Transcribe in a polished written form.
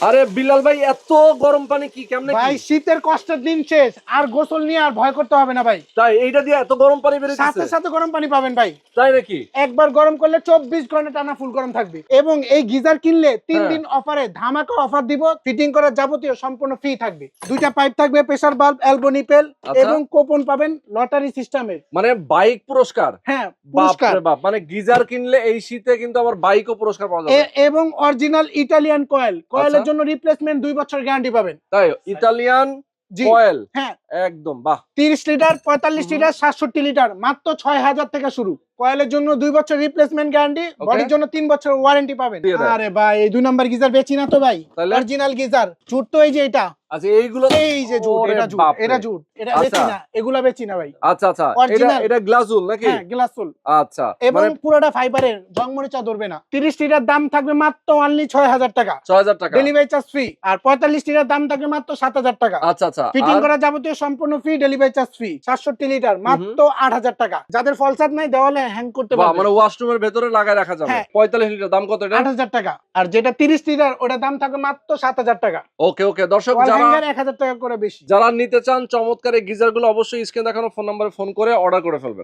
আরে বিলাল ভাই এত গরম পানি কি কেমনে ভাই কি? শীতের কষ্টের দিন শেষ, আর গোসল নিয়ে আর ভয় করতে হবে না ভাই। তাই এইটা দিয়ে এত গরম পানি বের সাথে হইতেছে? সাথে গরম পানি পাবেন ভাই। তাই নাকি? একবার গরম করলে 24 ঘন্টা টানা ফুল গরম থাকবে। এবং এই গিজার কিনলে 3 হ্যাঁ। দিন অফারে ধামাকা অফার দিব। ফিটিং করার যাবতীয় সম্পূর্ণ ফ্রি থাকবে। দুইটা পাইপ থাকবে, প্রেসার বাল্ব, এলবো নিপেল আচ্ছা। এবং কুপন পাবেন লটারি সিস্টেমের। মানে বাইক পুরস্কার? হ্যাঁ, বাপ পুরস্কার। রে বাপ, মানে গিজার কিনলে এই শীতে কিন্তু আবার বাইকও পুরস্কার পাওয়া যাবে। এবং অরিজিনাল ইটালিয়ান কয়েল, কয়েলের আচ্ছা। জন্য রিপ্লেসমেন্ট 2 বছর গ্যারান্টি পাবেন। তাই ইতালিয়ান জি। কয়েল? হ্যাঁ, একদম বাহ। 30 লিটার, 45 লিটার, 67 লিটার মাত্র 6000 থেকে শুরু। কয়েলের জন্য 2 বছর রিপ্লেসমেন্ট গ্যারান্টি, বডির জন্য 3 বছর ওয়ারেন্টি পাবেন। দিয়ে দেয়। আরে ভাই, এই 2 নাম্বার গিজার বেচি না তো ভাই, তাহলে? Original geyser. জুট তো এই যে এটা, আচ্ছা এইগুলো এই যে জুট, ওরে এটা জুট, বাপরে। এটা জুট, এটা আচ্ছা। বেচি না, এগুলা বেচি না ভাই। আচ্ছা আচ্ছা, এটা Original। এটা গ্লাসুল নাকি? হ্যাঁ, গ্লাসফুল। আচ্ছা, এবং মানে পুরোটা ফাইবারের, জংমরিচা ধরবে না। 30 লিটার দাম থাকবে মাত্র অনলি 6000 টাকা, 6000 টাকা। Delivery charge free. আর 45 লিটার দাম থাকবে মাত্র 7000 টাকা। আচ্ছা আচ্ছা, ফিটিং আর করা যাবতীয় সম্পূর্ণ free, delivery charge free. 67 litre মাত্র 8000 টাকা। যাদের ফলসাদ নাই, দেওয়ালে হ্যাং করতে বাহ, পারবে মানে ওয়াশরুমের ভেতরে লাগায় রাখা যাবে। হ্যাঁ। 45 লিটার দাম কত এটা? 8000 টাকা। আর যেটা 30 লিটার, ওটা দাম থাকবে মাত্র 7000 টাকা। ওকে ওকে, দর্শক ওয়াল যারা হ্যাঙ্গার 1000 টাকা করে বেশি। যারা নিতে চান চমৎকার এই গিজারগুলো অবশ্যই স্ক্রিনে দেখানো ফোন নম্বরে ফোন করে অর্ডার করে ফেলবেন।